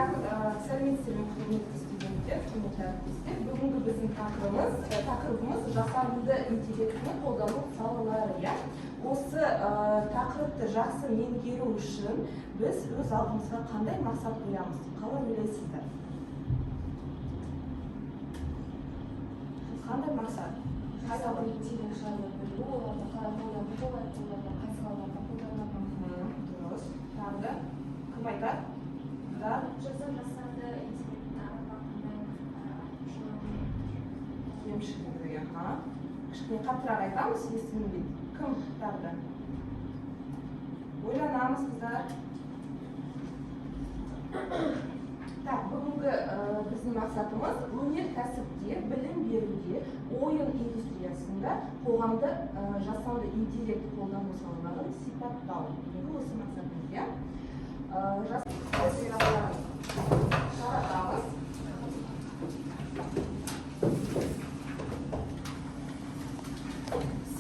Так, сәлеметсіздер ме, құрметті студенттер, құрметті әріптестер. Бүгінгі біздің тақырыбымыз жасанды интеллектіні қолдану салалары. Осы тақырыпты жақсы меңгеру үшін біз өз алдымызға қандай мақсат қоямыз? Қалай ойлайсыздар? Қандай мақсат? Жасанды интеллект жайлы білу, оларды қалай қолдануға болады, оларды қай салаларда қолдануға болады. Дұрыс. Тағы да кім айтады? Жасанды интеллектті емшілігі, кішкене қаттырақ айтамыз, естілінбейді. Кім тағы да? Ойланамыз, қыздар. Так, бүгінгі біздің мақсатымыз өнеркәсіпте, білім беруде, ойын индустриясында қоғамды жасанды интеллект қолдану салаларын сипаттау. Осы мақсатымыз, иә? Таратамыз.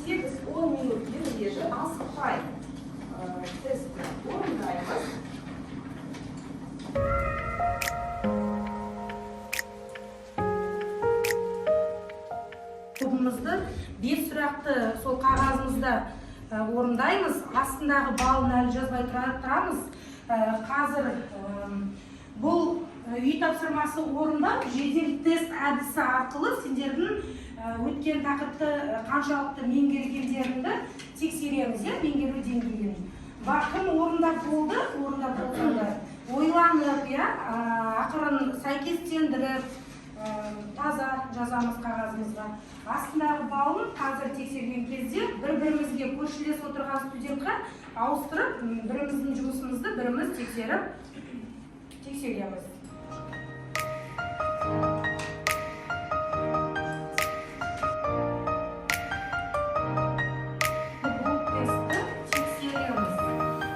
8-10 минут беріледі, асықпай тестті орындаймыз. Тобымызды 5 сұрақты сол қағазымызда орындаймыз. Астындағы балын әлі жазбай тұрамыз. Қазір бұл үй тапсырмасы орындап, жедел тест әдісі арқылы сендердің өткен тақырыпты қаншалықты меңгергендеріңді тексереміз, меңгеру деңгейін. Кім орындап болды, орындап болсаңдар, ойланып, ақырын сәйкестендіріп, таза жазамыз қағазымызға. Астындағы балын қазір тексерген кезде бір-бірімізге көршілес отырған студентқа ауыстырып, біріміздің жұмысымызды біріміз тексереміз.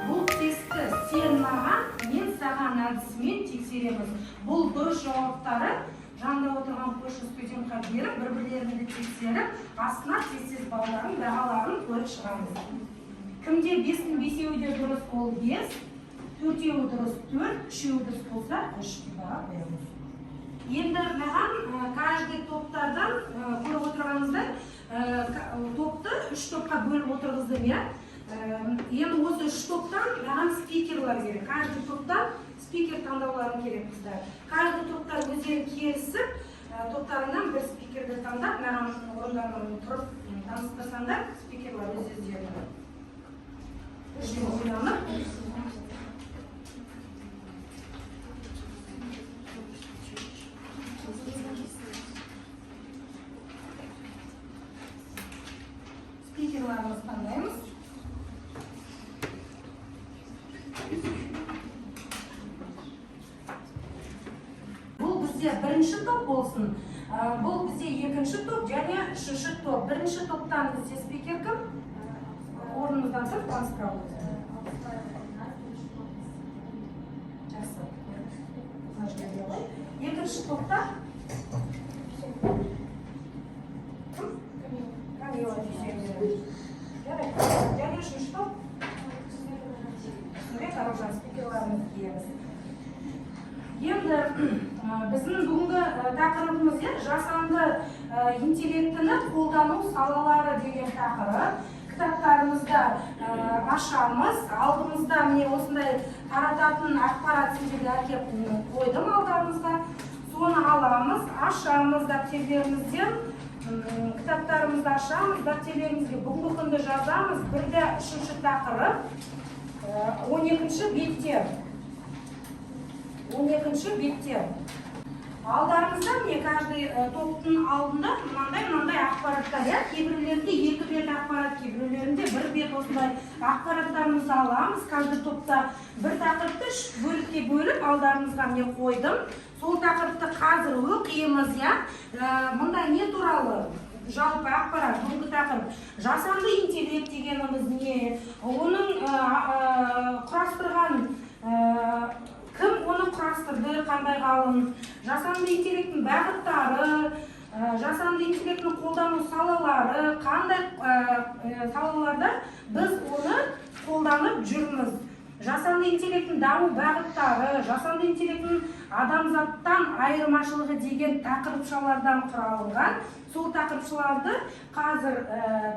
Бұл тестті сен маған, мен саған әдісімен тексереміз. Бұл дұрыс жауаптары жанында отырған көрші студентқа беріп, бір-бірлеріңді тексеріп, астына тез балалардың бағаларын көріп шығамыз. Кімде 5-дің 5-еуі де дұрыс ол 5, 4-еуі дұрыс 4, 3-еуі дұрыс болса 3 баға береміз. Енді маған каждый топтардан көріп отырғанымыздай топты 3 топқа бөліп отырғыздым, Енді осы 3 топтан маған спикерлар керек. Каждый топтан спикер таңдауларын керек қыздар. Каждый топтар өздері келісіп, топтарынан бір спикерді таңдап, маған орындарынан тұрып таныстырсаңдар, спикерлар өздері. Спикерларымыз таңдаймыз. Бұл бізде бірінші топ болсын. Бұл бізде екінші топ және үшінші топ. Бірінші топтан бізде спикер кім? Орнымыздан тұрып таныстыра отырды. Жақсы. Екінші топта және үшінші топ спикерларымыз киеміз. Енді біздің бүгінгі тақырыбымыз жасанды интеллектіні қолдану салалары деген тақырып. Кітаптарымызда ашамыз, алдымызда міне осындай тарататын ақпарат сендерге әкеп қойдым алдарымызға. Соны аламыз, ашамыз дәптерлерімізден, кітаптарымызды ашамыз, дәптерлерімізге бүгінгі күнді жазамыз. Бірде үшінші тақырып, 12-ші беттер. 12-ші беттер. Алдарымызда міне каждый топтың алдында мынандай ақпараттар. Кейбіреулерінде 2 бет ақпарат, кейбіреулерінде 1 бет осындай ақпараттарымызды аламыз. Каждый топта бір тақырыпты 3 бөлікке бөліп алдарымызға міне қойдым. Сол тақырыпты қазір оқимыз, Мұнда не туралы? Жалпы ақпарат, бүгінгі тақырып. Жасанды интеллект дегеніміз не? Оның құрастырған кім оны құрастырды, қандай ғалым? Жасанды интеллекттің бағыттары, жасанды интеллекттің қолдану салалары, қандай салаларда біз оны қолданып жүрміз. жасанды интеллекттің даму бағыттары, жасанды интеллекттің адамзаттан айырмашылығы деген тақырыпшалардан құралған. Сол тақырыпшаларды қазір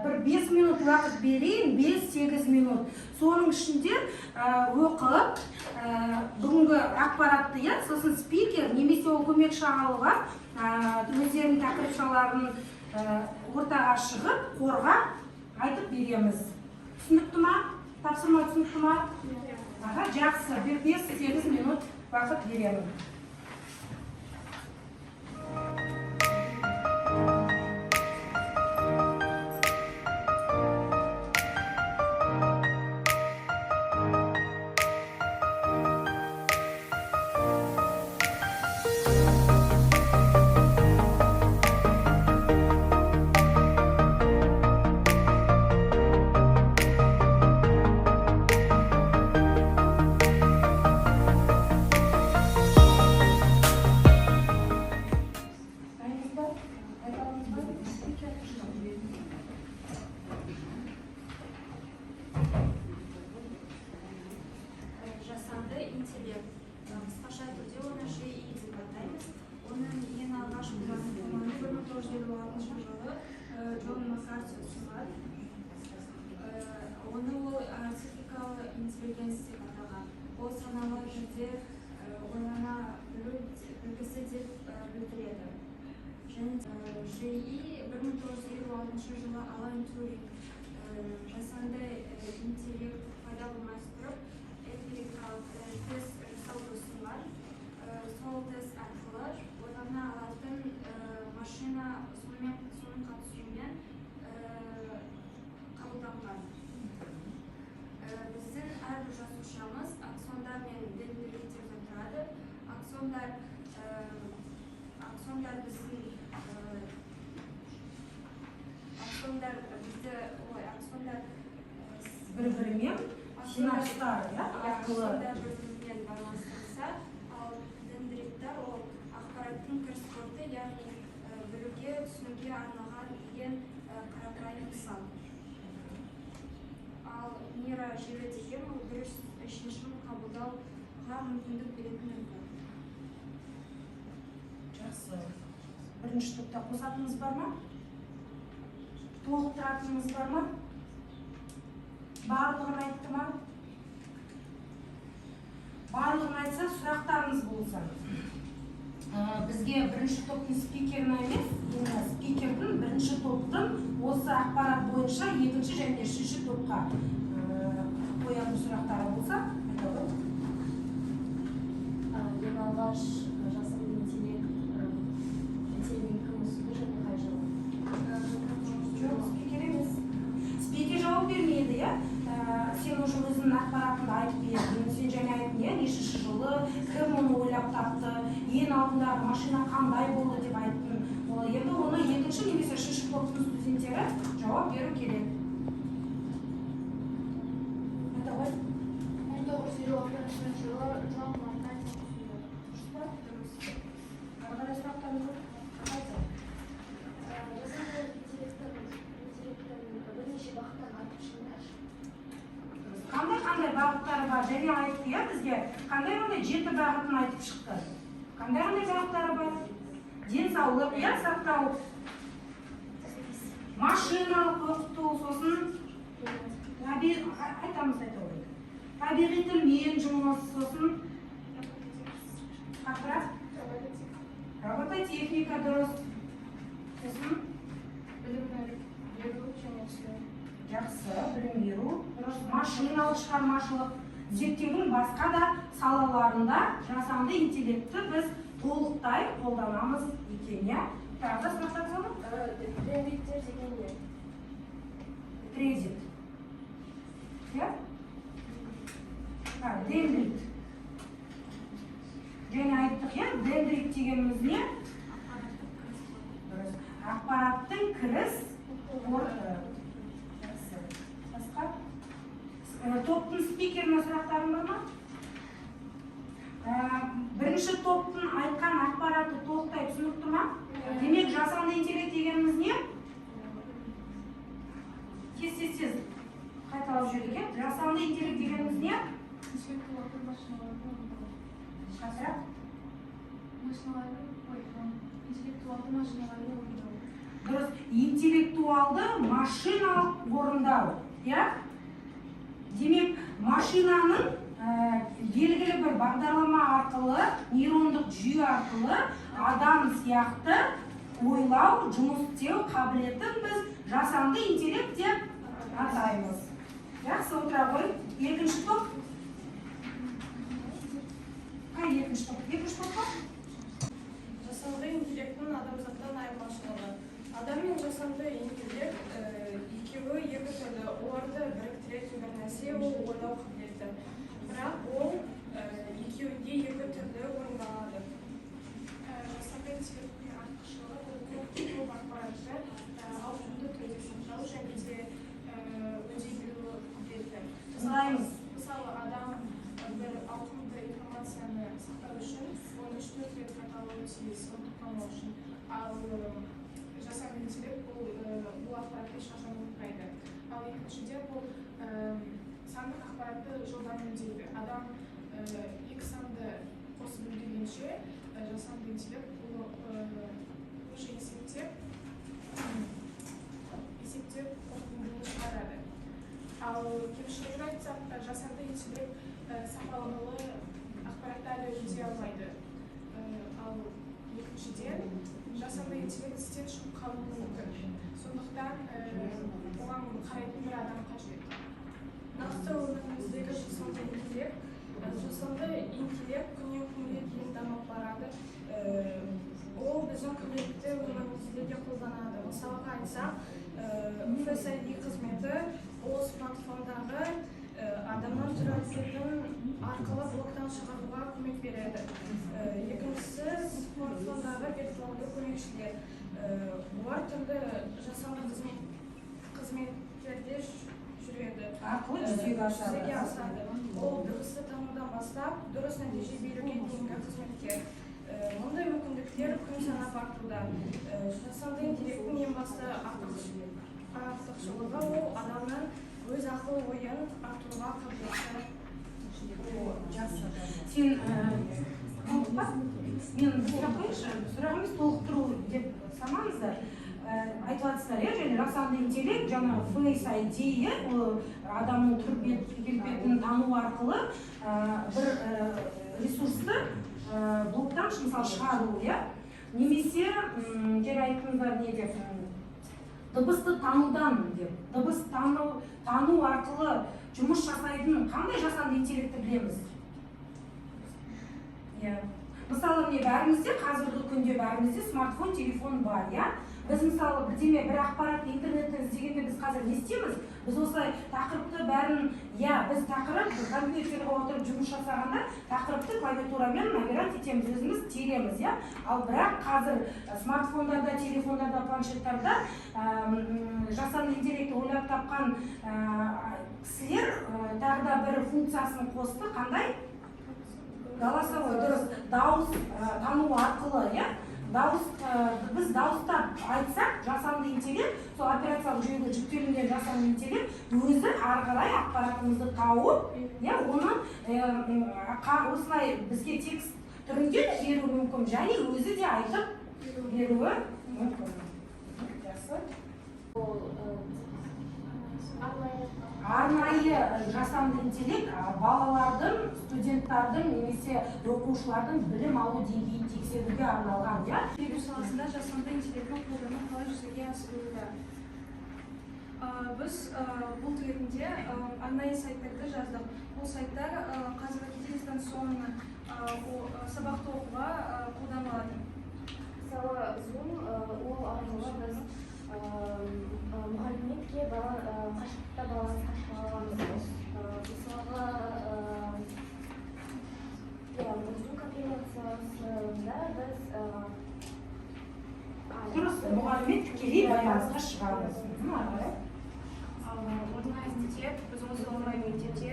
бір 5 минут уақыт берейін, 5-8 минут. Соның ішінде оқып, бүгінгі ақпаратты, сосын спикер немесе ол көмекші алуға өздерінің тақырыпшаларын ортаға шығып, қорғап айтып береміз. Түсінікті ма? Тапсырма түсінікті ма? Жақсы, 5-8 минут уақыт беремін. Жасанды интеллект. Қысқаша түрде оны ЖИ деп атаймыз. Оның ең алғашқы маманы 1956 жылы Джон Маккарти ұсынған. Оны ол арифметикалық интеллигенция деп атаған. Ол саналы түрде ойлана білу білгісі деп білдіреді. Және ЖИ 1956 жылы Алан Тюринг жасанды интеллект пайда болмай тұрып тест жасауды ұсынған. Сол тест арқылы ойлана алатын машина соның қатысуымен қабылданған. Біздің әрбір жасушамыз аксондар мен дендриттерден тұрады. Аксондар бір-бірімен синапстар арқылы бір-бірімен байланыстырылса, ал дендриттер ол ақпараттың кіріс-порты, яғни білуге, түсінуге арналған деген қарапайым мысал. Ал нейрожелі деген ол дұрыс шешім қабылдауға мүмкіндік беретін үлгі. Жақсы. Бірінші топта қосатыныңыз бар ма? Толықтыратыныңыз бар ма? Барлығын айтты ма? Барлығын айтса, сұрақтарыңыз болса. Бізге бірінші топтың спикерін емес, спикердің бірінші топтың осы ақпарат бойынша екінші және үшінші топқа қоятын сұрақтары болса, айта ғой. Ең алғаш жасанды интеллект кім ұсынды және қай жылы? Жоқ, спикер емес. Спикер жауап бермейді, сен уже өзінің ақпаратыңды айтып бердің, сен және айттың, нешінші жылы, кім оны ойлап тапты, ең алдындағы машина қандай болды деп айттың. Енді оны екінші немесе үшінші топтың студенттері жауап беру керек. Айта ғой. 1956 жылы Джон Маккарти ұсынды. Ары қарай сұрақтарыңыз жоқ? Жасанды интеллекттің бірнеше бағыттан айтып шығыңдаршы. Қандай бағыттары бар және айтты, бізге қандай 7 бағытын айтып шықты. Қандай бағыттары бар? Денсаулық, сақтау, машиналық оқыту, сосын айтамыз табиғи тілмен жұмыс, сосын робототехника дұрыс, сосын жақсы білім беру, машиналық шығармашылық, зерттеудің басқа да салаларында жасанды интеллектті біз толықтай қолданамыз екен, Тағы да сұрақтар болады? Дендриттер деген не? Транзит. Дендрит. Және айттық, дендрит дегеніміз не? Ақпараттың кіріс порты. Басқа? Топтың спикеріне сұрақтарың бар ма? Бірінші топтың айтқан ақпараты толықтай түсінікті ма? Демек, жасанды интеллект дегеніміз не? Тез қайталап жүрдік. Жасанды интеллект дегеніміз не? интеллектуалды машиналарды орындау. Қасырақ? Интеллектуалды машиналарды орындау. Дұрыс, интеллектуалды машиналық орындау, иә? Демек, машинаның белгілі бір бағдарлама арқылы, нейрондық жүйе арқылы адам сияқты ойлау, жұмыс істеу қабілетін біз жасанды интеллект деп атаймыз. Жақсы, отыра ғой. Екінші топ. Қай екінші топ? Екінші топ па? Жасанды интеллекттің адамзаттан айырмашылығы. Адам мен жасанды интеллект екеуі екі түрлі. Оларды біріктіретін бір нәрсе ол ойлау қабілеті. Бірақ ол екеуінде екі түрлі орындалады. Жасанды интеллекттің артықшылығы ол көп ақпаратты ауқымды түрде сақтау және де өңдей білу қабілеті. Мысалы, адам бір ауқымды информацияны сақтау үшін оны 3-4 рет қайталауы тиіс, ұмытпау үшін. Ал жасанды интеллект бұл ақпаратты ешқашан ұмытпайды. Ал екіншіден бұл сандық ақпаратты жылдам өңдейді. Адам екі санды қосып өңдегенше жасанды интеллект бұл уже есептеп қорытындыны шығарады. Ал кемшілігін айтсақ, жасанды интеллект сапалы ақпаратты әлі өңдей алмайды. Ал екіншіден, жасанды интеллект істен шығып қалуы мүмкін. Сондықтан оған қарайтын бір адам қажет. Нақты өміріміздегі жасанды интеллект күннен күнге дейін дамып барады. Ол біздің күнделікті өмірімізде де қолданады. Мысалға айтсақ, Face ID қызметі ол смартфондағы адамнан тұратын арқылы блоктан шығаруға көмек береді. Екіншісі смартфондағы виртуалды көмекшілер. Олар түрлі жасанды қызметтерде жүреді. Арқылы жүзеге асады. Ол дыбысты танудан бастап дұрыс нәтиже беруге дейінгі қызметкер. Мұндай мүмкіндіктер күн санап артуда. Жасанды интеллекттің ең басты артықшылығы ол адамның өз ақыл ойын артуға қабілеті. Сен болды па? Мен сұрақ қойшы, сұрағымыз толықтыру деп санаңыздар. Айтып жатсыздар, және жасанды интеллект, жаңа Face ID, адамның түр келбетін тану арқылы бір ресурсты блоктан мысалы шығару, немесе кері айттыңыздар не деп, дыбысты танудан деп, дыбыс тану арқылы жұмыс жасайтын қандай жасанды интеллектті білеміз? Мысалы, бәрімізде қазіргі күнде бәрімізде смартфон, телефон бар, Біз мысалы бірдеме бір ақпаратты интернетте іздегенде біз қазір не істейміз? Біз осылай тақырыпты бәрін, біз тақырып компьютерге отырып жұмыс жасағанда тақырыпты клавиатурамен набирать етеміз, өзіміз тереміз, Ал бірақ қазір смартфондарда, телефондарда, планшеттарда жасанды интеллектті ойлап тапқан кісілер тағы да бір функциясын қосты, қандай? Голосовой, дұрыс, дауыс тану арқылы, біз дауыстап айтсақ, жасанды интеллект, сол операциялық жүйеге жүктелінген жасанды интеллект өзі ары қарай ақпаратымызды тауып, оны осылай бізге текст түрінде беруі мүмкін, және өзі де айтып беруі мүмкін. Арнайы жасанды интеллект балалардың, студенттардың немесе оқушылардың білім алу деңгейін тексеруге арналған, Білім саласында жасанды интеллекттің қолдану қалай жүзеге асырылуда. Біз бұл ретінде арнайы сайттарды жаздық. Бұл сайттар қазіргі кезде дистанцион сабақты оқуға қолданылады. Мысалы, Zoom ол арқылы біз мұғалімдерге қашықтықта баланы қашып аламыз. Мысалға, Zoom конференциясында біз дұрыс, мұғаліммен тікелей байланысқа шығамыз. Онлайн-мектеп, біз осы онлайн-мектепте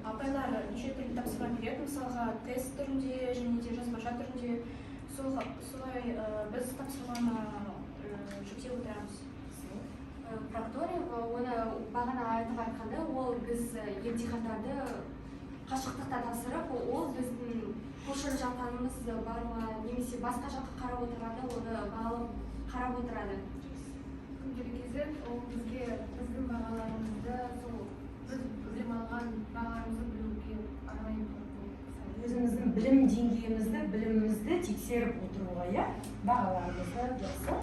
апайлар неше түрлі тапсырма береді, мысалға тест түрінде және де жазбаша түрінде. Солай біз тапсырманы жүктеп отырамыз. Прокторов, оны бағана айтып айтқанда, ол біз емтихандарды қашықтықта тапсырып, ол біздің көшіріп жатқанымыз бар ма, немесе басқа жаққа қарап отырғанда оны бағалап қарап отырады. Күнделік кезде ол бізге біздің бағаларымызды, сол біз білім алған бағаларымызды білуге арнайы өзіміздің білім деңгейімізді, білімімізді тексеріп отыруға, иә, бағаларымызды жақсы.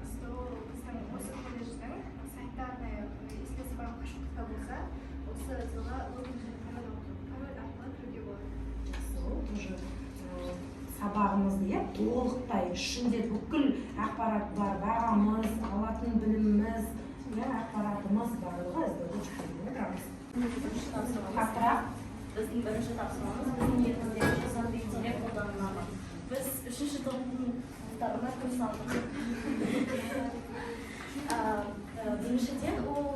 Біздің осы колледждің санитарный есте сабақ қашықтықта болса, осы жылға көңіл арқылы кіруге болады. Ол тоже сабағымызды, иә, толықтай ішінде бүкіл ақпарат бар, бағамыз, алатын біліміміз, иә, ақпаратымыз барлығы іздеуге отырамыз. Қаттырақ. Біздің бірінші тапсырмамыз біздің елімізде жасанды интеллект қолданылады. Біз 3-ші топтарына күн салдық. Біріншіден ол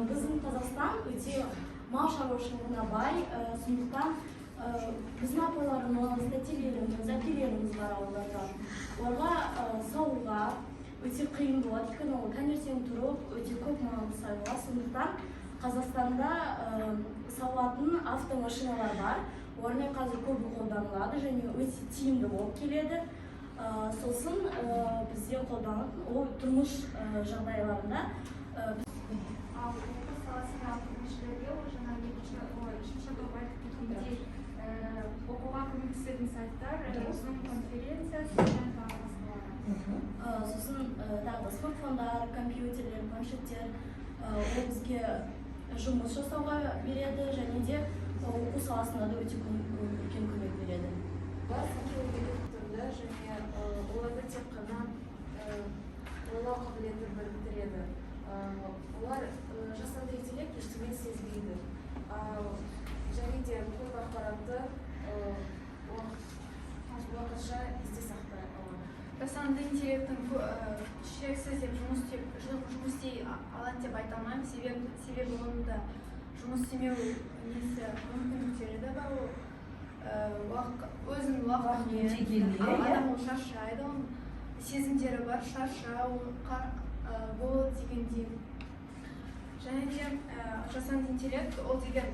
біздің Қазақстан өте мал шаруашылығына бай, сондықтан біздің апаларымыз, тәтелеріміз, әпкелеріміз бар ауылдарда. Оларға сауға өте қиын болады, өйткені ол таңертең тұрып өте көп мал сауға, сондықтан Қазақстанда сауатын автомашиналар бар. Олармен қазір көбі қолданылады және өте тиімді болып келеді. Сосын бізде қолданылатын ол тұрмыш жағдайларында. Ал оқу саласына өтініштерге жаңа үшінші топ айтып кеткендей оқуға көмектесетін сайттар, Zoom конференциясы және тағы басқалары. Сосын тағы смартфондар, компьютерлер, планшеттер ол бізге жұмыс жасауға береді және де оқу саласында да өте үлкен көмек береді. Олар сәйкес түрлі және оларды тек қана ойлау қабілетін біріктіреді. Олар жасанды интеллект ештеңе сезбейді. Және де көп ақпаратты уақытша есте сақтай алады. Жасанды интеллекттің шексіз деп жұмыс істей алады деп айта алмаймын, себебі оның да жұмыс істемеу мүмкіндіктері де бар. Өзінің уақытымен адам ол шаршайды, сезімдері бар, шаршау, болады дегендей. Және де жасанды интеллект ол деген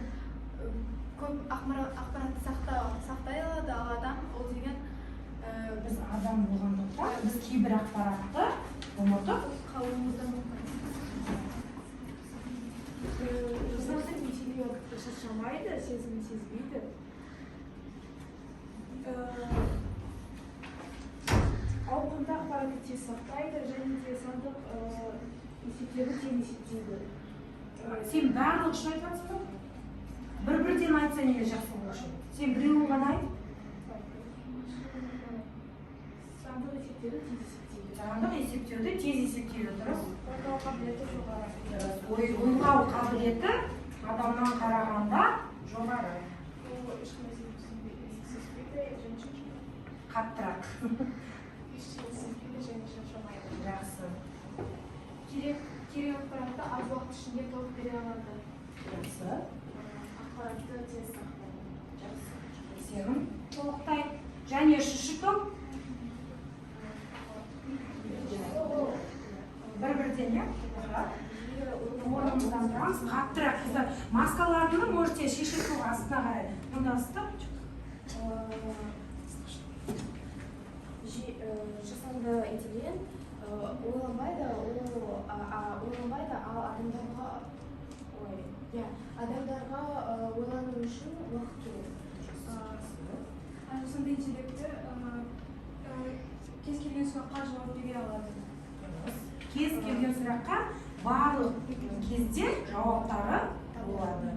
көп ақпаратты сақтай алады, ал адам ол деген Біз адам болғандықтан, біз кейбір ақпаратты ұмытып қалуымыздан мүмкін. Жасанды интеллект шаршамайды, сезімін сезбейді. Ауқымды ақпаратты тез сақтайды және де сандық есептерді тез есептейді. сен барлық үшін айтасың ба? Бір-бірден айтса неге жақсы болушы? Сен біреуін ғана айт. Сандық есептерді тез есептейді. Сандық есептерді тез есептейді, дұрыс? Ойлау қабілеті жоғары. Ойлау қабілеті адамнан қарағанда жоғары. Ол ешқандай сезбейді және Қаттырақ. ештеңе сезбейді және шаршамайды. Жақсы. Керек ақпаратты аз уақыт ішінде толық бере алады. Жақсы. Ақпаратты тез сақтайды. Жақсы. Сенің толықтай. Және үшінші топ? Бір-бірден, иә? Орнымыздан тұрамыз. Қаттырақ. Қыздар, маскаларını можете шешіп қойып астына қарай. Мұнда ұстап. Жасанды интеллект ойланбайды, ал адамдарға ойлану үшін уақыт керек. Жасанды интеллекті кез келген сұраққа жауап бере алады. Кез келген сұраққа барлық кезде жауаптары болады.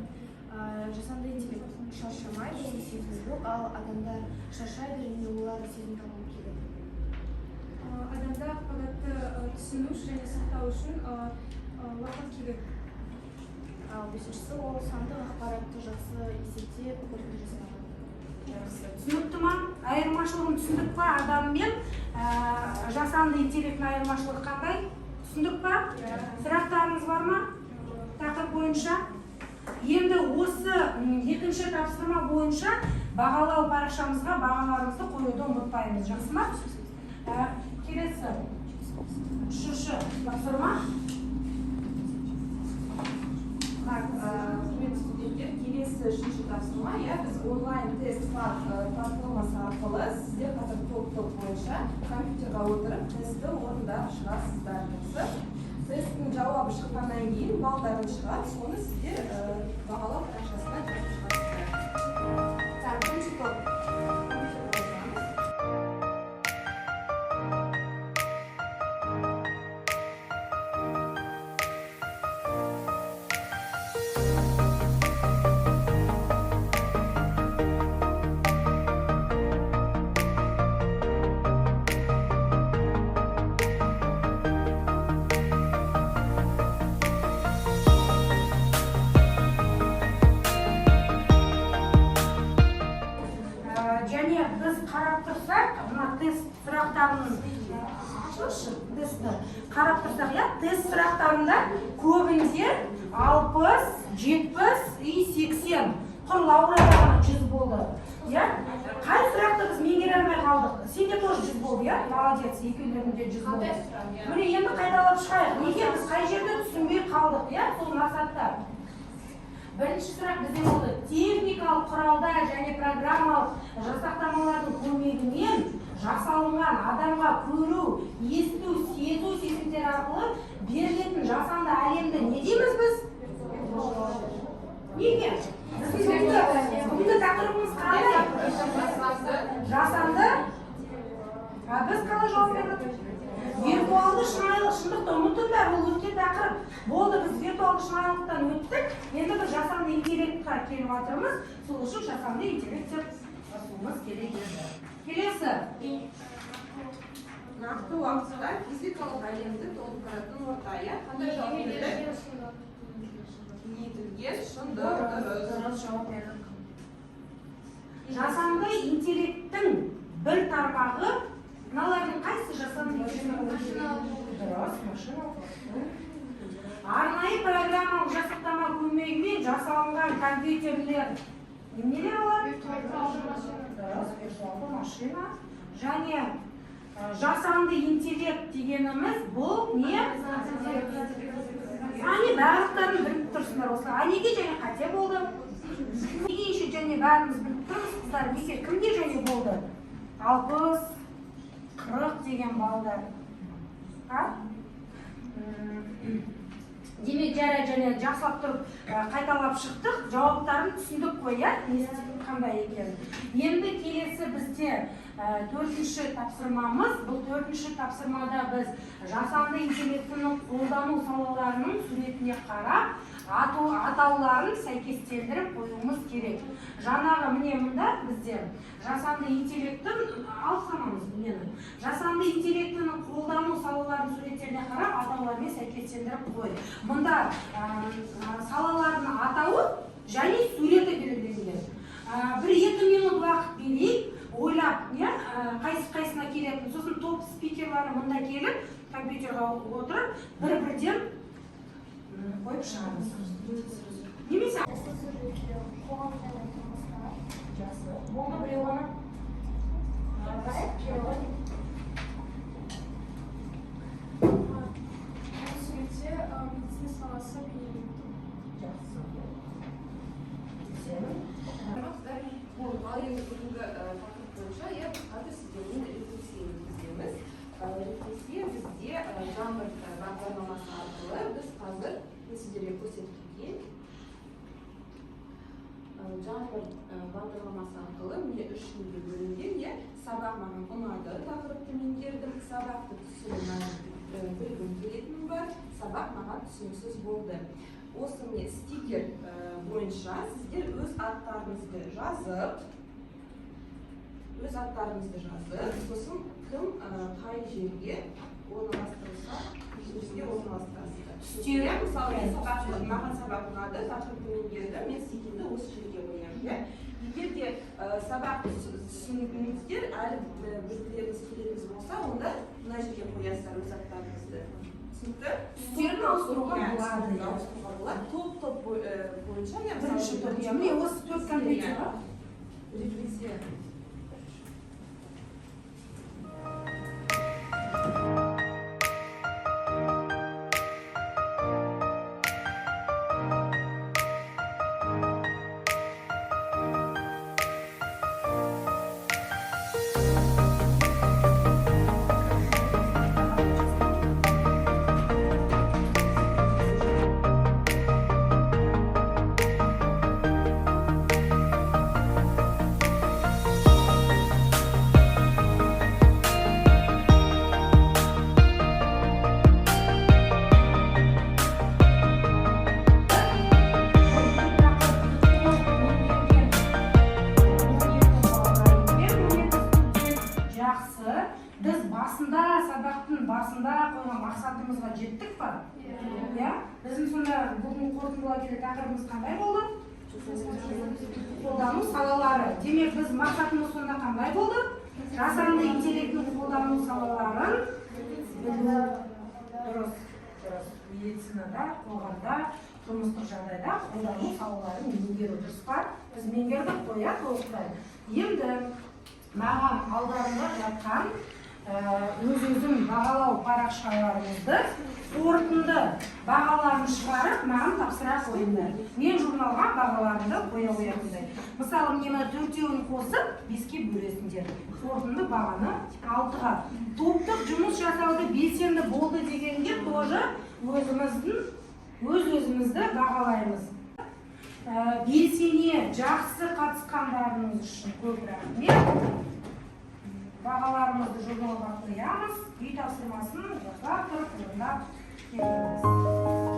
Жасанды интеллект шаршамайды, ол сезім жоқ, ал адамдар шаршайды және олар сезім табу керек. Адамда ақпаратты түсіну және сақтау үшін уақыт керек. Ал бесіншісі ол сандық ақпаратты жақсы есептеп қорытынды жасаған. Түсінікті ма? Айырмашылығын түсіндік па? Адам мен жасанды интеллекттің айырмашылығы қандай? Түсіндік па? Сұрақтарыңыз бар ма? Тақырып бойынша? Енді осы екінші тапсырма бойынша бағалау парақшамызға бағаларымызды қоюды ұмытпаймыз. Жақсы ма? Келесі. Үшінші тапсырма. Так, құрметті студенттер, келесі үшінші тапсырма, біз онлайн тест платформасы арқылы сіздер қазір топ бойынша компьютерға отырып тестті орындап шығасыздар. Тесттің жауабы шыққаннан кейін балдарын шығады, соны сіздер бағалау парақшасына жазып шығасыздар. Так, бірінші топ. Және біз қарап тұрсақ, мына тест сұрақтарын қарап тұрсақ, тест сұрақтарында көбінде 60, 70 и 80, құр лауреаттарына 100 болды. Қай сұрақты біз меңгере алмай қалдық? Сенде тоже 100 болды, молодец, екеулерінде 100 болды. Міне енді қайталап шығайық. Неге біз қай жерде түсінбей қалдық, сол мақсатта? Бірінші сұрақ бізде болды. Техникалық құралдар және программалық жасақтамалардың көмегімен жасалынған адамға көру, есту, сезу сезімдері арқылы берілетін жасанды әлемді не дейміз біз? Неге? Бүгінгі тақырыбымыз қандай? Жасанды. Біз қалай жауап бердік? Виртуалды шынайылық, шындықты ұмытыңдар, ол өткен тақырып. Болды, біз виртуалды шынайылықтан өттік, енді біз жасанды интеллектқа келіп жатырмыз, сол үшін жасанды интеллект деп жазуымыз керек еді. Келесі. Нақты уақытта физикалық әлемді толықтыратын орта, қандай жауап бердік? Кеңейтілген шындық. Дұрыс жауап бердік. Жасанды интеллекттің бір тармағы мыналардың қайсы жасанды дұрыс, машина. Арнайы программалық жасақтама көмегімен жасалынған компьютерлер нелер олар? Дұрыс, виртуалды машина. Және жасанды интеллект дегеніміз бұл не? Барлықтарын біліп тұрсыңдар осылай. Неге және қате болды? Неге еще және бәріміз біліп тұрмыз қыздар? Неге кімге және болды? 60, 40 деген балдар. Демек жарай және жақсылап тұрып қайталап шықтық, жауаптарын түсіндік қой, қандай екенін. Енді келесі бізде төртінші тапсырмамыз. Бұл төртінші тапсырмада біз жасанды интеллектінің қолдану салаларының суретіне қарап, атауларын сәйкестендіріп қоюымыз керек. Жаңағы міне мұнда бізде жасанды интеллекттің жасанды интеллектінің қолдану салаларының суреттеріне қарап, атаулармен сәйкестендіріп қой. Мұнда салалардың атауы және суреті белгіленген. 1-2 минут уақыт берейік, ойлап, қайсына келетін. Сосын топ спикерлары мұнда келіп, компьютерға отырып, бір-бірден қойып шығамыз. Немесе? Болды біреу ғана? Ал енді бүгінгі тақырып бойынша қазір сіздермен рефлексия өткіземіз. Рефлексия бізде жаңбыр бағдарламасы арқылы біз қазір сіздерге көрсетілген жаңбыр бағдарламасы арқылы міне 3 күнге бөлінген сабақ маған ұнады, тақырыпты меңгердім, сабақты білгім келетінім бар, сабақ маған түсініксіз болды. Осы міне стикер бойынша сіздер өз аттарыңызды жазып, сосын кім қай жерге орналастырылса, сіздер орналастырасыздар. Мысалы, маған сабақ ұнады, тақырыпты меңгердім, мен стикерді осы жерге қоямын. Егер де сабақты түсіндіңіздер, әлі білгілеріңіз келетіңіз болса, онда мына жерге қоясыздар өз аттарыңызды. Түсінікті? Үстерін ауыстыруға болады. Топ бойынша, бірінші топ, міне осы 4 компьютер бар. Рефлексия. жылдың басында қойған мақсатымызға жеттік па? Иә? Біздің сонда бүгін қорытындылай келе тақырыбымыз қандай болды? Қолдану салалары. Демек біз мақсатымыз сонда қандай болды? Жасанды интеллекттің қолдану салаларын білу. Дұрыс. Медицинада, қоғамда, тұрмыстық жағдайда қолдану салаларын меңгеру. Дұрыс па? Біз меңгердік қой, иә, толықтай. Енді маған алдарында жатқан өзіміздің бағалау парақшаларымызды қорытынды бағаларын шығарып маған тапсыра қойыңдар. Мен журналға бағаларымды қоя қоятындай. Мысалы, мені төртеуін қосып 5-ке бөлесіңдер. Қорытынды бағаны 6-ға. Топтық жұмыс жасауды белсенді болды дегенге тоже өз-өзімізді бағалаймыз. Белсене жақсы қатысқандарыңыз үшін көп рахмет. Бағаларымызды журналға қоямыз. Үй тапсырмасын жасап тұрып орындап келеміз.